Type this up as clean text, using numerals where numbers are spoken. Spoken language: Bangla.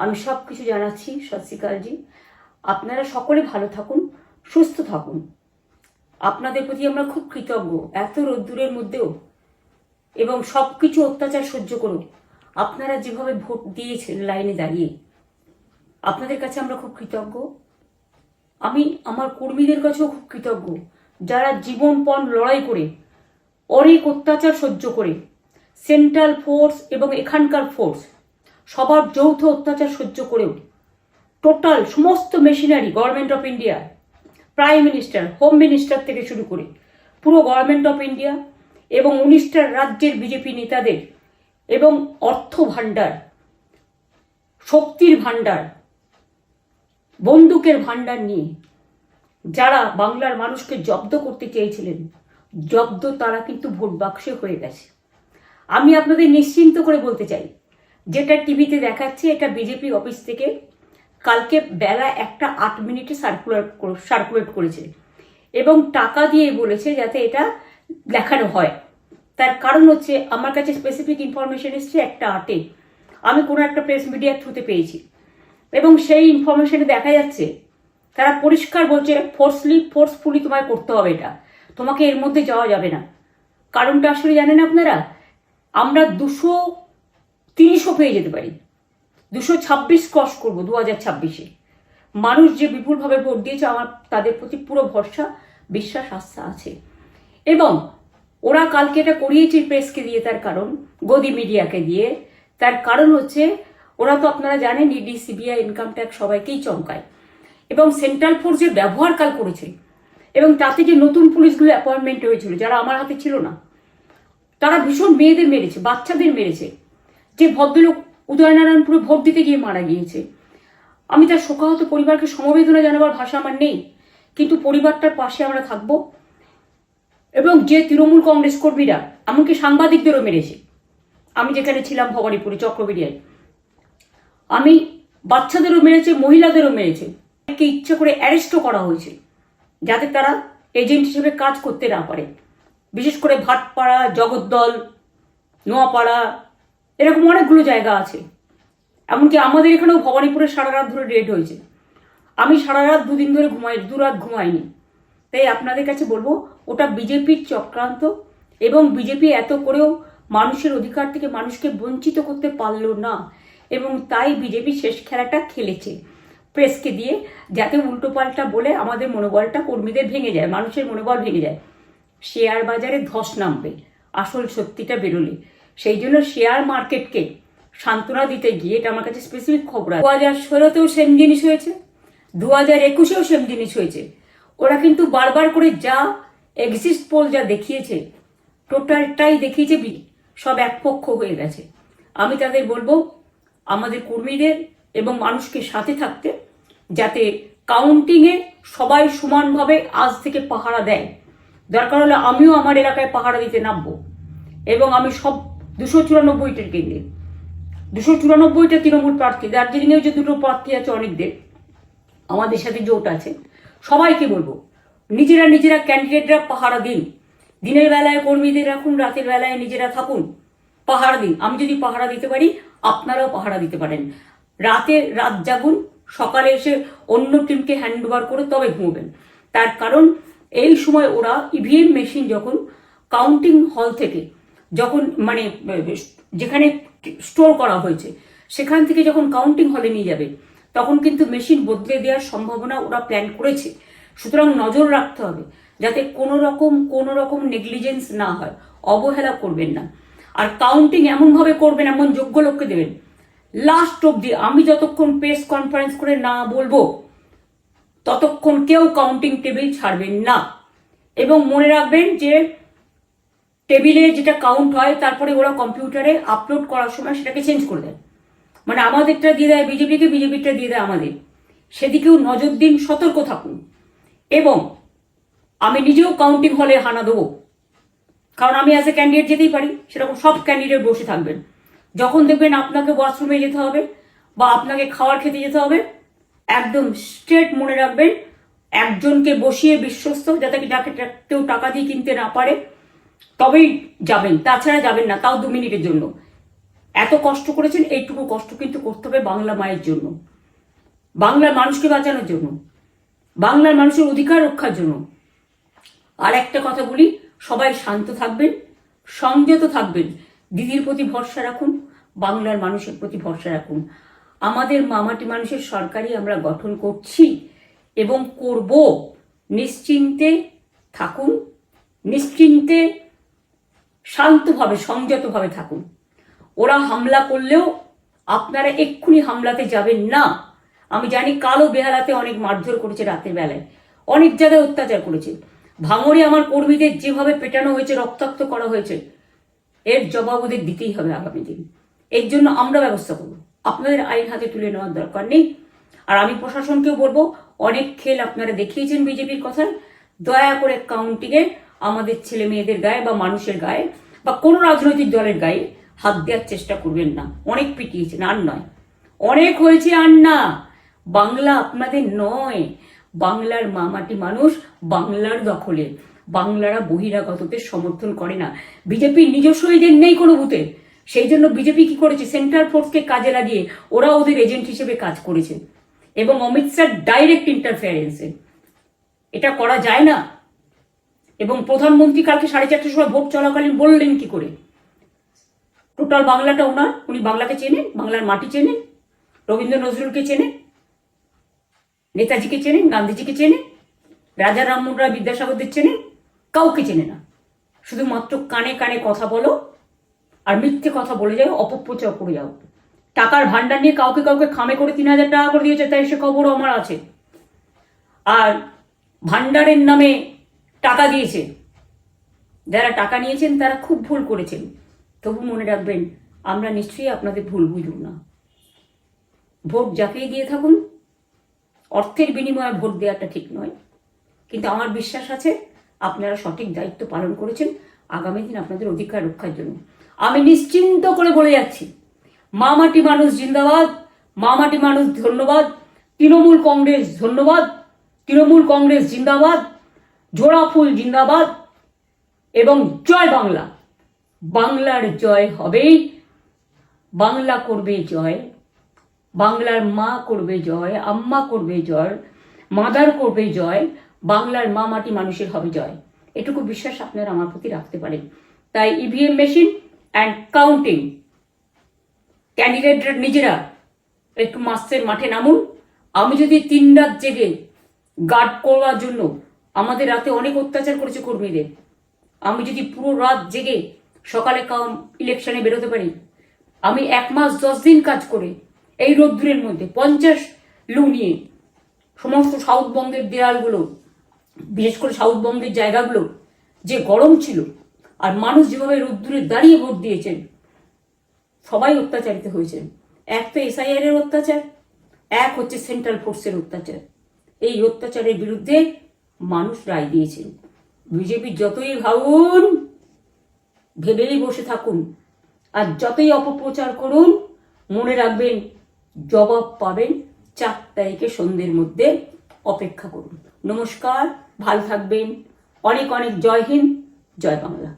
আমি সব কিছু জানাচ্ছি। সত শ্রীকালজি, আপনারা সকলে ভালো থাকুন, সুস্থ থাকুন। আপনাদের প্রতি আমরা খুব কৃতজ্ঞ, এত রোদ্দুরের মধ্যেও এবং সব কিছু অত্যাচার সহ্য করুন আপনারা যেভাবে ভোট দিয়েছেন লাইনে দাঁড়িয়ে, আপনাদের কাছে আমরা খুব কৃতজ্ঞ। আমি আমার কর্মীদের কাছেও খুব কৃতজ্ঞ, যারা জীবনপণ লড়াই করে অনেক অত্যাচার সহ্য করে সেন্ট্রাল ফোর্স এবং এখানকার ফোর্স সবার যৌথ অত্যাচার সহ্য করেও টোটাল সমস্ত machinery government of India, prime minister, home minister থেকে শুরু করে পুরো গভর্নমেন্ট অফ ইন্ডিয়া এবং 19টা রাজ্যের বিজেপি নেতাদের এবং অর্থ ভাণ্ডার, শক্তির ভাণ্ডার, বন্দুকের ভাণ্ডার নিয়ে যারা বাংলার মানুষকে জব্দ করতে চেয়েছিলেন, জব্দ তারা কিন্তু ভোট বাক্সে হয়ে গেছে। আমি আপনাদের নিশ্চিন্ত করে বলতে চাই, যেটা টিভিতে দেখাচ্ছে এটা বিজেপি অফিস থেকে কালকে বেলা 1:08 সার্কুলেট করেছে এবং টাকা দিয়ে বলেছে যাতে এটা দেখানো হয়। তার কারণ হচ্ছে আমার কাছে স্পেসিফিক ইনফরমেশন এসছে 1:08 আমি কোনো একটা প্রেস মিডিয়ার থ্রুতে পেয়েছি এবং সেই ইনফরমেশনে দেখা যাচ্ছে তারা পরিষ্কার বলছে ফোর্সফুলি তোমায় করতে হবে, এটা তোমাকে এর মধ্যে যাওয়া যাবে না। কারণটা আসলে জানেন আপনারা, আমরা 230ও পেয়ে যেতে পারি, 226 ক্রস করবো 2026-এ। মানুষ যে বিপুলভাবে ভোট দিয়েছে আমার তাদের প্রতি পুরো ভরসা, বিশ্বাস, আস্থা আছে। এবং ওরা কালকে এটা করিয়েছে প্রেসকে দিয়ে, তার কারণ গদি মিডিয়াকে দিয়ে, তার কারণ হচ্ছে ওরা তো আপনারা জানেন ইডি, সিবিআই, ইনকাম ট্যাক্স সবাইকেই চমকায় এবং সেন্ট্রাল ফোর্সের ব্যবহার কাল করেছে এবং তাতে যে নতুন পুলিশগুলো অ্যাপয়েন্টমেন্ট হয়েছিল যারা আমার হাতে ছিল না, তারা ভীষণ মেয়েদের মেরেছে, বাচ্চাদের মেরেছে। যে ভদ্রলোক উদয়নারায়ণপুরে ভোট দিতে গিয়ে মারা গিয়েছে, আমি তার শোকাহত পরিবারকে সমবেদনা জানাবার ভাষা আমার নেই, কিন্তু পরিবারটার পাশে আমরা থাকবো। এবং যে তৃণমূল কংগ্রেস কর্মীরা এমনকি সাংবাদিকদেরও মেরেছে, আমি যেখানে ছিলাম ভবানীপুরে চক্রবেড়িয়ায়, আমি বাচ্চাদেরও মেরেছে, মহিলাদেরও মেরেছে, কে ইচ্ছা করে অ্যারেস্টও করা হয়েছে যাতে তারা এজেন্ট হিসেবে কাজ করতে না পারে। বিশেষ করে ভাটপাড়া, জগদ্দল, নোয়াপাড়া, এরকম অনেকগুলো জায়গা আছে। এমনকি আমাদের এখানেও ভবানীপুরে সারা রাত ধরে রেড হয়েছে। আমি সারা রাত 2 দিন ধরে দুরাত ঘুমাইনি। তাই আপনাদের কাছে বলবো, ওটা বিজেপির চক্রান্ত এবং বিজেপি এত করেও মানুষের অধিকার থেকে মানুষকে বঞ্চিত করতে পারলো না এবং তাই বিজেপি শেষ খেলাটা খেলেছে প্রেসকে দিয়ে, যাতে উল্টোপাল্টা বলে আমাদের মনোবলটা কর্মীদের ভেঙে যায়, মানুষের মনোবল ভেঙে যায়। শেয়ার বাজারে ধস নামবে আসল সত্যিটা বেরোলে। সেই জন্য শেয়ার মার্কেটকে সান্ত্বনা দিতে গিয়ে, এটা আমার কাছে স্পেসিফিক খবর আছে, 2016তেও সেম জিনিস হয়েছে, 2021-এও সেম জিনিস হয়েছে। ওরা কিন্তু বারবার করে যা এক্সিস্ট পোল যা দেখিয়েছে, টোটালটাই দেখিয়েছে সব একপক্ষ হয়ে গেছে। আমি তাদের বলবো আমাদের কর্মীদের এবং মানুষকে সাথে থাকতে, যাতে কাউন্টিংয়ে সবাই সমানভাবে আজ থেকে পাহারা দেয়। দরকার হলে আমিও আমার এলাকায় পাহারা দিতে নামবো এবং আমি সব 294টার কেন্দ্রে, 294টা তৃণমূল প্রার্থী, দার্জিলিংয়েও যে 2টো প্রার্থী আছে অনেকদের আমাদের সাথে জোট আছে, সবাইকে বলবো নিজেরা ক্যান্ডিডেটরা পাহারা দিন। দিনের বেলায় কর্মীদের রাখুন, রাতের বেলায় নিজেরা থাকুন, পাহারা দিন। আমি যদি পাহারা দিতে পারি আপনারাও পাহারা দিতে পারেন। রাত জাগুন, সকালে এসে অন্য টিমকে হ্যান্ড ওভার করে তবে ঘুমবেন। তার কারণ এই সময় ওরা ইভিএম মেশিন যখন কাউন্টিং হল থেকে, যখন মানে যেখানে স্টোর করা হয়েছে সেখান থেকে যখন কাউন্টিং হলে নিয়ে যাবে, তখন কিন্তু মেশিন বদলে দেওয়ার সম্ভাবনা ওরা প্ল্যান করেছে। সুতরাং নজর রাখতে হবে যাতে কোনো রকম নেগলিজেন্স না হয়, অবহেলা করবেন না। আর কাউন্টিং এমনভাবে করবেন, এমন যোগ্য লোককে দেবেন লাস্ট অব্দি। আমি যতক্ষণ প্রেস কনফারেন্স করে না বলবো ততক্ষণ কেউ কাউন্টিং টেবিল ছাড়বেন না। এবং মনে রাখবেন যে টেবিলে যেটা কাউন্ট হয় তারপরে ওরা কম্পিউটারে আপলোড করার সময় সেটাকে চেঞ্জ করে দেয়, মানে আমাদেরটা দিয়ে দেয় বিজেপিকে, বিজেপিটা দিয়ে দেয় আমাদের। সেদিকেও নজর দিন, সতর্ক থাকুন। এবং আমি নিজেও কাউন্টিং হলে হানা দেবো, কারণ আমি অ্যাজ এ ক্যান্ডিডেট যেতেই পারি, সেরকম সব ক্যান্ডিডেট বসে থাকবেন। যখন দেখবেন আপনাকে ওয়াশরুমে যেতে হবে বা আপনাকে খাবার খেতে যেতে হবে, একদম স্ট্রেট মনে রাখবেন একজনকে বসিয়ে বিশ্বস্ত, যাতে যাকে কেউ টাকা দিয়ে কিনতে না পারে, তবেই যাবেন, তাছাড়া যাবেন না, তাও 2 মিনিটের জন্য। এত কষ্ট করেছেন, এইটুকু কষ্ট কিন্তু করতে হবে বাংলা মায়ের জন্য, বাংলার মানুষকে বাঁচানোর জন্য, বাংলার মানুষের অধিকার রক্ষার জন্য। আর একটা কথা বলি, সবাই শান্ত থাকবেন, সংযত থাকবেন, দিদির প্রতি ভরসা রাখুন, বাংলার মানুষের প্রতি ভরসা রাখুন। আমাদের মামাটি মানুষের সরকারই আমরা গঠন করছি এবং করব। নিশ্চিন্তে থাকুন, নিশ্চিন্তে শান্তভাবে সংযতভাবে থাকুন। ওরা হামলা করলেও আপনারা এক্ষুনি হামলাতে যাবেন না। আমি জানি কালো বেহালাতে অনেক মারধর করেছে, রাতের বেলায় অনেক জায়গায় অত্যাচার করেছে। ভাঙড়ে আমার কর্মীদের যেভাবে পেটানো হয়েছে, রক্তাক্ত করা হয়েছে, এর জবাব ওদের দিতেই হবে আগামী দিন। এর জন্য আমরা ব্যবস্থা করব, আপনাদের আইন হাতে তুলে নেওয়ার দরকার নেই। আর আমি প্রশাসনকেও বলবো, অনেক খেল আপনারা দেখিয়েছেন বিজেপির কথায়, দয়া করে কাউন্টিংয়ে আমাদের ছেলে মেয়েদের গায়ে বা মানুষের গায়ে বা কোনো রাজনৈতিক দলের গায়ে হাত দেওয়ার চেষ্টা করবেন না। অনেক পিটিয়েছেন, আর নয়, অনেক হয়েছে, আর না। বাংলা আপনাদের নয়, বাংলার মামাটি মানুষ বাংলার দখলে। বাংলারা বহিরাগতদের সমর্থন করে না, বিজেপির নিজস্ব এজেন্ট নেই কোনো বুথে। সেই জন্য বিজেপি কি করেছে, সেন্ট্রাল ফোর্সকে কাজে লাগিয়ে ওরা ওদের এজেন্ট হিসেবে কাজ করেছে, এবং অমিত শাহ ডাইরেক্ট ইন্টারফেয়ারেন্সে। এটা করা যায় না। এবং প্রধানমন্ত্রী কালকে 4:30টার সময় ভোট চলাকালীন বললেন কি করে, টোটাল বাংলাটা ওনার, উনি বাংলাকে চেনেন, বাংলার মাটি চেনেন, রবীন্দ্র নজরুলকে চেনেন, নেতাজিকে চেনেন, গান্ধীজিকে চেনেন, রাজা রামমোহন রায়, বিদ্যাসাগরদের চেনেন, কাউকে চেনে না। শুধুমাত্র কানে কানে কথা বলো আর মিথ্যে কথা বলে যাও, অপপ্রচার করে যাও। টাকার ভান্ডার নিয়ে কাউকে কাউকে খামে করে 3,000 টাকা করে দিয়েছে, তাই সে খবরও আমার আছে। আর ভান্ডারের নামে টাকা দিয়েছে, যারা টাকা নিয়েছেন তারা খুব ভুল করেছেন। তবু মনে রাখবেন, আমরা নিশ্চয়ই আপনাদের ভুল বুঝব না। ভোট ঝাঁপিয়ে দিয়ে থাকুন, অর্থের বিনিময়ে ভোট দেওয়াটা ঠিক নয়, কিন্তু আমার বিশ্বাস আছে আপনারা সঠিক দায়িত্ব পালন করেছেন আগামী দিন আপনাদের অধিকার রক্ষার জন্য। আমি নিশ্চিন্ত করে বলে যাচ্ছি, মামাটি মানুষ জিন্দাবাদ, মামাটি মানুষ ধন্যবাদ, তৃণমূল কংগ্রেস ধন্যবাদ, তৃণমূল কংগ্রেস জিন্দাবাদ, ঝোড়াফুল জিন্দাবাদ, এবং জয় বাংলা। বাংলার জয় হবেই, বাংলা করবে জয়, বাংলার মা করবে জয়, আম্মা করবে জয়, মাদার করবে জয়, বাংলার মা মাটি মানুষের হবে জয়। এটুকু বিশ্বাস আপনারা আমার প্রতি রাখতে পারেন। তাই ইভিএম মেশিন অ্যান্ড কাউন্টিং, ক্যান্ডিডেটরা নিজেরা একটু মাঠে নামুন। আমি যদি 3 রাত জেগে গার্ড করার জন্য, আমাদের রাতে অনেক অত্যাচার করেছে কর্মীদের, আমি যদি পুরো রাত জেগে সকালে ইলেকশনে বেরোতে পারি, আমি 1 মাস 10 দিন কাজ করে এই রোদ্দুরের মধ্যে 50 লু নিয়ে সমস্ত সাউথবঙ্গের দেয়ালগুলো, বিশেষ করে সাউথবঙ্গের জায়গাগুলো যে গরম ছিল, আর মানুষ যেভাবে রোদ্দুরে দাঁড়িয়ে ভোট দিয়েছেন, সবাই অত্যাচারিত হয়েছেন। এক তো এসআইআর এর অত্যাচার, এক হচ্ছে সেন্ট্রাল ফোর্সের অত্যাচার। এই অত্যাচারের বিরুদ্ধে মানুষ রায় দিয়েছেন। বিজেপি যতই ভাবুন, ভেবেই বসে থাকুন, আর যতই অপপ্রচার করুন, মনে রাখবেন জবাব পাবেন 4 তারিখে সন্ধ্যের মধ্যে। অপেক্ষা করুন। নমস্কার, ভালো থাকবেন। অনেক অনেক জয় হিন্দ, জয় বাংলা।